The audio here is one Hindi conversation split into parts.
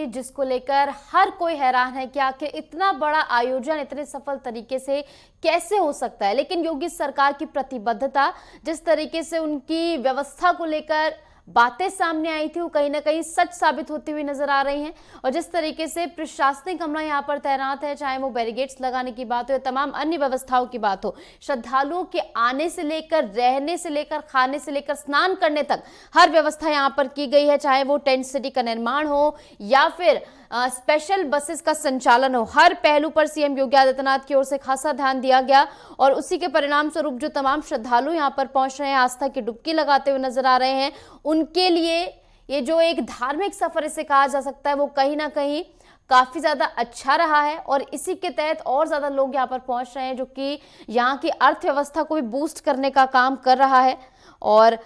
थी, जिसको लेकर हर कोई हैरान है कि आखिर इतना बड़ा आयोजन इतने सफल तरीके से कैसे हो सकता है। लेकिन योगी सरकार की प्रतिबद्धता, जिस तरीके से उनकी व्यवस्था को लेकर बातें सामने आई थी, वो कहीं ना कहीं सच साबित होती हुई नजर आ रही हैं। और जिस तरीके से प्रशासनिक अमला यहाँ पर तैनात है, चाहे वो बैरिकेड्स लगाने की बात हो या तमाम अन्य व्यवस्थाओं की बात हो, श्रद्धालुओं के आने से लेकर, रहने से लेकर, खाने से लेकर, स्नान करने तक हर व्यवस्था यहाँ पर की गई है। चाहे वो टेंट सिटी का निर्माण हो या फिर स्पेशल बसेस का संचालन हो, हर पहलू पर सीएम योगी आदित्यनाथ की ओर से खासा ध्यान दिया गया। और उसी के परिणाम स्वरूप जो तमाम श्रद्धालु यहाँ पर पहुंच रहे हैं, आस्था की डुबकी लगाते हुए नजर आ रहे हैं, उनके लिए ये जो एक धार्मिक सफर इसे कहा जा सकता है, वो कहीं ना कहीं काफी ज्यादा अच्छा रहा है। और इसी के तहत और ज्यादा लोग यहाँ पर पहुंच रहे हैं, जो कि यहाँ की अर्थव्यवस्था को भी बूस्ट करने का काम कर रहा है। और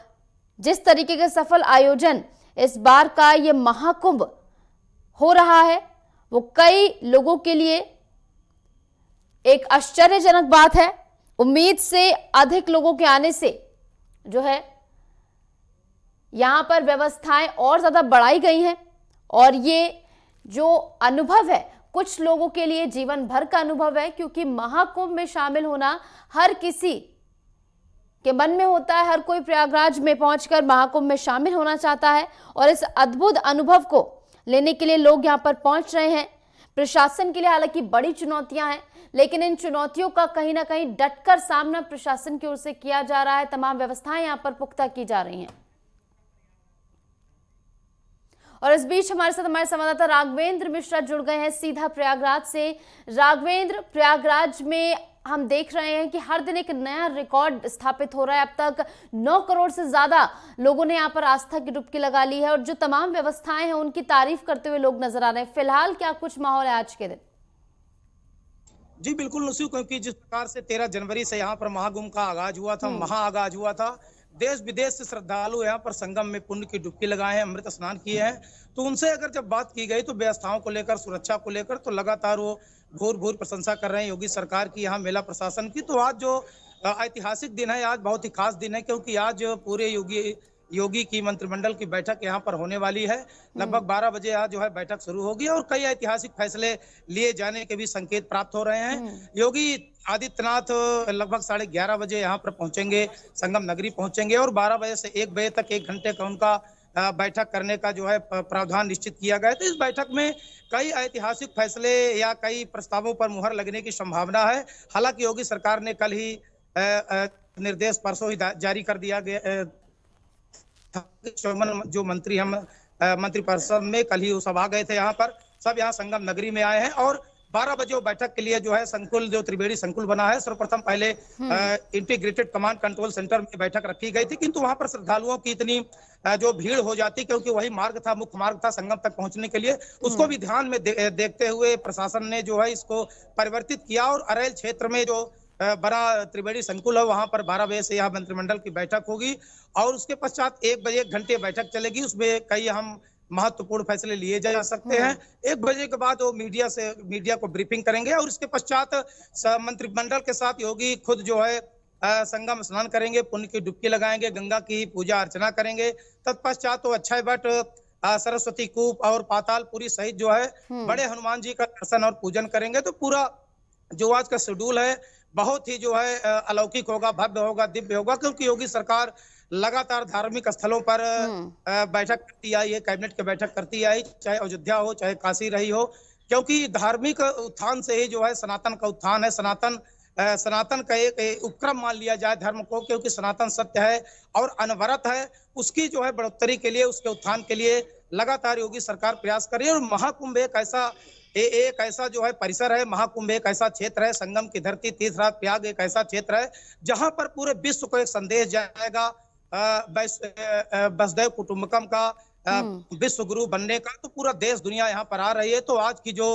जिस तरीके का सफल आयोजन इस बार का ये महाकुंभ हो रहा है, वो कई लोगों के लिए एक आश्चर्यजनक बात है। उम्मीद से अधिक लोगों के आने से जो है यहां पर व्यवस्थाएं और ज्यादा बढ़ाई गई हैं। और ये जो अनुभव है, कुछ लोगों के लिए जीवन भर का अनुभव है, क्योंकि महाकुंभ में शामिल होना हर किसी के मन में होता है। हर कोई प्रयागराज में पहुंचकर महाकुंभ में शामिल होना चाहता है और इस अद्भुत अनुभव को लेने के लिए लोग यहां पर पहुंच रहे हैं। प्रशासन के लिए हालांकि बड़ी चुनौतियां हैं, लेकिन इन चुनौतियों का कहीं ना कहीं डटकर सामना प्रशासन की ओर से किया जा रहा है। तमाम व्यवस्थाएं यहां पर पुख्ता की जा रही हैं। और इस बीच हमारे साथ हमारे संवाददाता राघवेंद्र मिश्रा जुड़ गए हैं सीधा प्रयागराज से। राघवेंद्र, प्रयागराज में हम देख रहे हैं कि हर दिन एक नया रिकॉर्ड स्थापित हो रहा है। अब तक 9 करोड़ से ज्यादा लोगों ने यहाँ पर आस्था की डुबकी लगा ली है और जो तमाम व्यवस्थाएं हैं उनकी तारीफ करते हुए लोग नजर आ रहे हैं। फिलहाल क्या कुछ माहौल है आज के दिन? जी बिल्कुल नुसू, क्योंकि जिस प्रकार से 13 जनवरी से यहाँ पर महाकुंभ का आगाज हुआ था, महाआगाज हुआ था, देश विदेश से श्रद्धालु यहाँ पर संगम में पुण्य की डुबकी लगाए हैं, अमृत स्नान किए हैं। तो उनसे अगर जब बात की गई तो व्यवस्थाओं को लेकर, सुरक्षा को लेकर तो लगातार वो भूर प्रशंसा कर रहे हैं योगी सरकार की, यहाँ मेला प्रशासन की। तो आज जो ऐतिहासिक दिन है, आज बहुत ही खास दिन है, क्योंकि आज पूरे योगी की मंत्रिमंडल की बैठक यहाँ पर होने वाली है। लगभग 12 बजे आज जो है बैठक शुरू होगी और कई ऐतिहासिक फैसले लिए जाने के भी संकेत प्राप्त हो रहे हैं। योगी आदित्यनाथ लगभग 11:30 बजे यहाँ पर पहुंचेंगे, संगम नगरी पहुंचेंगे और 12 बजे से 1 बजे तक 1 घंटे का उनका बैठक करने का जो है प्रावधान निश्चित किया गया है। तो इस बैठक में कई ऐतिहासिक फैसले या कई प्रस्तावों पर मुहर लगने की संभावना है। हालांकि योगी सरकार ने कल ही निर्देश परसों ही जारी कर दिया गया, जो मंत्री हम मंत्रिपरिषद में कल ही सब आ गए थे, यहाँ पर सब यहाँ संगम नगरी में आए हैं। और 12 बजे वो बैठक के लिए जो है संकुल, जो त्रिवेणी संकुल बना है, सर्वप्रथम पहले इंटीग्रेटेड कमांड कंट्रोल सेंटर में बैठक रखी गई थी, किंतु वहां पर श्रद्धालुओं की इतनी जो भीड़ हो जाती, क्योंकि वही मार्ग था, मुख्य मार्ग था संगम तक पहुंचने के लिए, उसको भी ध्यान में देखते हुए प्रशासन ने जो है इसको परिवर्तित किया। और अरेल क्षेत्र में जो बड़ा त्रिवेणी संकुल है, वहां पर 12 बजे से यह मंत्रिमंडल की बैठक होगी और उसके पश्चात 1 बजे 1 घंटे बैठक चलेगी। उसमें कई हम महत्वपूर्ण फैसले लिए जा सकते हैं। 1 बजे के बाद वो मीडिया को ब्रीफिंग करेंगे और इसके पश्चात मंत्रिमंडल के साथ योगी खुद जो है संगम स्नान करेंगे, पुण्य की डुबकी लगाएंगे, गंगा की पूजा अर्चना करेंगे। तत्पश्चात तो अक्षय वट, सरस्वती कूप और पातालपुरी सहित जो है बड़े हनुमान जी का दर्शन और पूजन करेंगे। तो पूरा जो आज का शेड्यूल है बहुत ही जो है अलौकिक होगा, भव्य होगा, दिव्य होगा, क्योंकि योगी सरकार लगातार धार्मिक स्थलों पर बैठक करती आई है, कैबिनेट की बैठक करती आई, चाहे अयोध्या हो, चाहे काशी रही हो, क्योंकि धार्मिक उत्थान से ही जो है सनातन का उत्थान है। सनातन का एक उपक्रम मान लिया जाए धर्म को, क्योंकि सनातन सत्य है और अनवरत है। उसकी जो है बढ़ोतरी के लिए, उसके उत्थान के लिए लगातार योगी सरकार प्रयास कर रही है। और महाकुंभ एक ऐसा जो है परिसर है, महाकुंभ एक ऐसा क्षेत्र है, संगम की धरती, तीर्थराज प्रयाग एक ऐसा क्षेत्र है जहां पर पूरे विश्व को एक संदेश जाएगा वसुधैव कुटुंबकम का, विश्व गुरु बनने का। तो पूरा देश दुनिया यहाँ पर आ रही है। तो आज की जो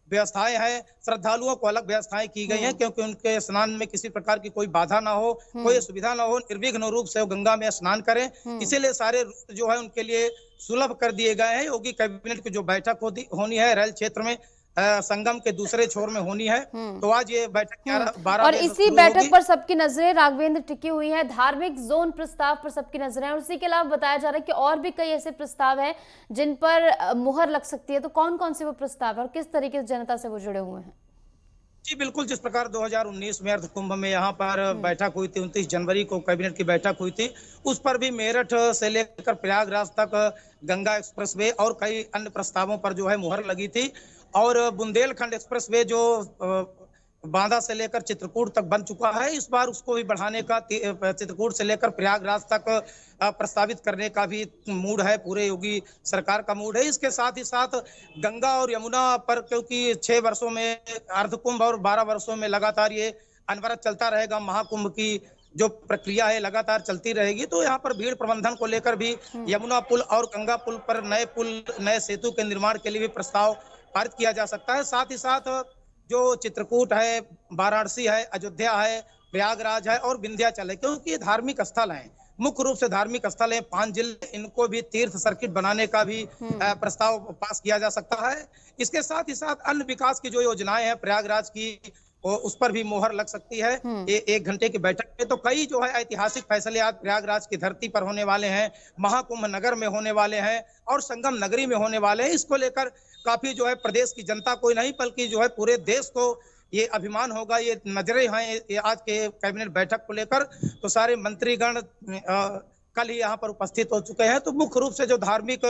व्यवस्थाएं हैं, श्रद्धालुओं को अलग व्यवस्थाएं की गई हैं, क्योंकि उनके स्नान में किसी प्रकार की कोई बाधा ना हो, कोई असुविधा ना हो, निर्विघ्न रूप से वो गंगा में स्नान करें। इसीलिए सारे जो है उनके लिए सुलभ कर दिए गए हैं। योगी कैबिनेट की जो बैठक होनी है रेल क्षेत्र में, संगम के दूसरे छोर में होनी है। तो आज ये बैठक 12 और बजे से इसी शुरू बैठक होगी। पर सबकी नजरें राघवेंद्र टिकी हुई हैं। धार्मिक जोन प्रस्ताव पर सबकी नजरें हैं और उसी के अलावा बताया जा रहा है कि और भी कई ऐसे प्रस्ताव हैं जिन पर मुहर लग सकती है। तो कौन कौन से वो प्रस्ताव है और किस तरीके से जनता से वो जुड़े हुए हैं? जी बिल्कुल, जिस प्रकार 2019 में अर्ध कुंभ में यहाँ पर बैठक हुई थी, 29 जनवरी को कैबिनेट की बैठक हुई थी, उस पर भी मेरठ से लेकर प्रयागराज तक गंगा एक्सप्रेसवे और कई अन्य प्रस्तावों पर जो है मुहर लगी थी। और बुंदेलखंड एक्सप्रेसवे जो बांदा से लेकर चित्रकूट तक बन चुका है, इस बार उसको भी बढ़ाने का, चित्रकूट से लेकर प्रयागराज तक प्रस्तावित करने का भी मूड है, पूरे योगी सरकार का मूड है। इसके साथ ही साथ गंगा और यमुना पर, क्योंकि 6 वर्षों में अर्धकुंभ और 12 वर्षों में लगातार ये अनवरत चलता रहेगा, महाकुंभ की जो प्रक्रिया है लगातार चलती रहेगी, तो यहाँ पर भीड़ प्रबंधन को लेकर भी यमुना पुल और गंगा पुल पर नए पुल, नए सेतु के निर्माण के लिए भी प्रस्ताव पारित किया जा सकता है। साथ ही साथ जो चित्रकूट है, वाराणसी है, अयोध्या है, प्रयागराज है और विंध्याचल है, क्योंकि ये धार्मिक स्थल हैं, मुख्य रूप से धार्मिक स्थल है, 5 जिले, इनको भी तीर्थ सर्किट बनाने का भी प्रस्ताव पास किया जा सकता है। इसके साथ ही साथ अन्य विकास की जो योजनाएं हैं प्रयागराज की, उस पर भी मोहर लग सकती है। ये 1 घंटे की बैठक में तो कई जो है ऐतिहासिक फैसले आज प्रयागराज की धरती पर होने वाले हैं, महाकुंभ नगर में होने वाले हैं और संगम नगरी में होने वाले हैं। इसको लेकर काफी जो है प्रदेश की जनता को नहीं बल्कि जो है पूरे देश को ये अभिमान होगा, ये नजरें हैं ये आज के कैबिनेट बैठक को लेकर। तो सारे मंत्रीगण कल ही यहाँ पर उपस्थित हो चुके हैं। तो मुख्य रूप से जो धार्मिक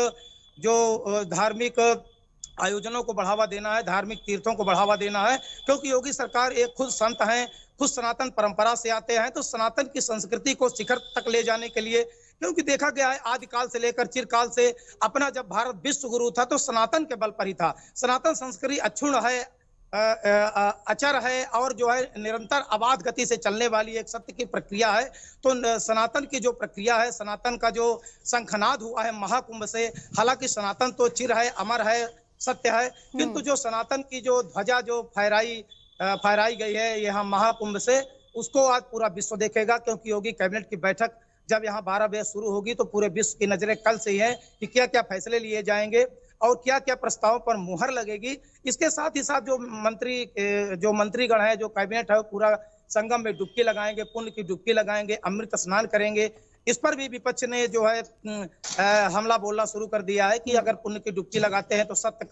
आयोजनों को बढ़ावा देना है, धार्मिक तीर्थों को बढ़ावा देना है, क्योंकि योगी सरकार एक खुद संत हैं, खुद सनातन परंपरा से आते हैं, तो सनातन की संस्कृति को शिखर तक ले जाने के लिए, क्योंकि देखा गया है आदिकाल से लेकर चिरकाल से अपना जब भारत विश्व गुरु था तो सनातन के बल पर ही था। सनातन संस्कृति अक्षुण्ण है, अचर है और जो है निरंतर अबाध गति से चलने वाली एक सत्य की प्रक्रिया है। तो सनातन की जो प्रक्रिया है, सनातन का जो शंखनाद हुआ है महाकुंभ से, हालांकि सनातन तो चिर है, अमर है, सत्य है, किंतु जो सनातन की जो ध्वजा जो फहराई गई है यहाँ महाकुंभ से, उसको आज पूरा विश्व देखेगा। क्योंकि योगी कैबिनेट की बैठक जब यहाँ 12 बजे शुरू होगी तो पूरे विश्व की नजरें कल से ही है कि क्या क्या फैसले लिए जाएंगे और क्या क्या प्रस्तावों पर मुहर लगेगी। इसके साथ ही साथ जो मंत्रीगण है, जो कैबिनेट है, पूरा संगम में डुबकी लगाएंगे, पुण्य की डुबकी लगाएंगे, अमृत स्नान करेंगे। इस पर भी विपक्ष ने जो है हमला बोलना शुरू कर दिया है कि अगर पुण्य की डुबकी लगाते हैं तो सत्य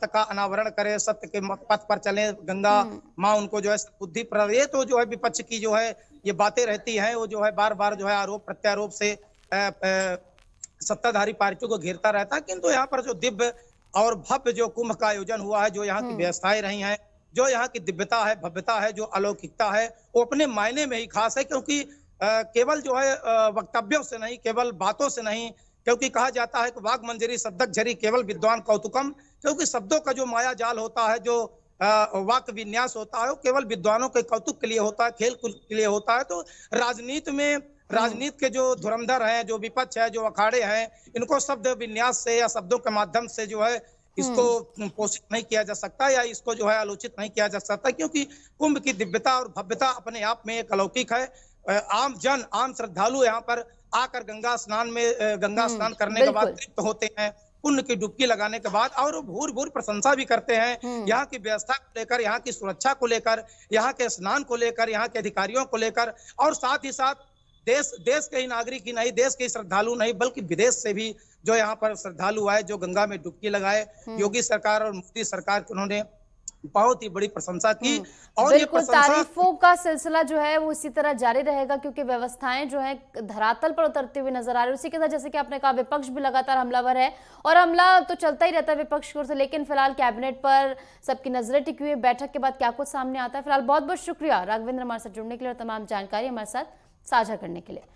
का अनावरण करें, सत्य के पथ पर चलें, गंगा माँ उनको जो है बुद्धि प्रदान। ये तो जो है विपक्ष की जो है ये बातें रहती हैं, वो जो है बार बार जो है आरोप प्रत्यारोप से सत्ताधारी पार्टियों को घेरता रहता है। किंतु यहाँ पर जो दिव्य और भव्य जो कुंभ का आयोजन हुआ है, जो यहाँ की व्यवस्थाएं रही हैं, जो यहाँ की दिव्यता है, भव्यता है, जो अलौकिकता है, वो अपने मायने में ही खास है। क्योंकि केवल जो है वक्तव्यों से नहीं, केवल बातों से नहीं, क्योंकि कहा जाता है कि वाग मंजरी सद्दक झरी केवल विद्वान कौतुकम, क्योंकि शब्दों का जो माया जाल होता है, जो वाक्य विन्यास होता है, वो केवल विद्वानों के कौतुक के लिए होता है, खेल के लिए होता है। तो राजनीति के जो धुरंधर हैं, जो विपक्ष है, जो अखाड़े हैं, इनको शब्द विन्यास से या शब्दों के माध्यम से जो है इसको पोषित नहीं किया जा सकता या इसको जो है आलोचित नहीं किया जा सकता। क्योंकि कुंभ की दिव्यता और भव्यता अपने आप में एक अलौकिक है। आम श्रद्धालु यहाँ पर आकर गंगा स्नान करने के बाद तृप्त होते हैं, पुण्य की डुबकी लगाने के बाद, और भूर भूर प्रशंसा भी करते हैं यहाँ की व्यवस्था को लेकर, यहाँ की सुरक्षा को लेकर, यहाँ के स्नान को लेकर, यहाँ के अधिकारियों को लेकर। और साथ ही साथ देश के ही नागरिक ही नहीं, देश के श्रद्धालु नहीं, बल्कि विदेश से भी जो यहाँ पर श्रद्धालु आए, जो गंगा में डुबकी लगाए। योगी सरकार और मोदी सरकार की उन्होंने बहुत ही बड़ी प्रशंसा की। और बिल्कुल, तारीफों का सिलसिला जो है वो इसी तरह जारी रहेगा, क्योंकि व्यवस्थाएं जो है धरातल पर उतरती हुई नजर आ रही है। उसी के साथ जैसे कि आपने कहा, विपक्ष भी लगातार हमलावर है और हमला तो चलता ही रहता है विपक्ष की ओर से, लेकिन फिलहाल कैबिनेट पर सबकी नजरें टिकी हुई है। बैठक के बाद क्या कुछ सामने आता है। फिलहाल बहुत बहुत शुक्रिया राघवेंद्र हमारे साथ जुड़ने के लिए और तमाम जानकारी हमारे साथ साझा करने के लिए।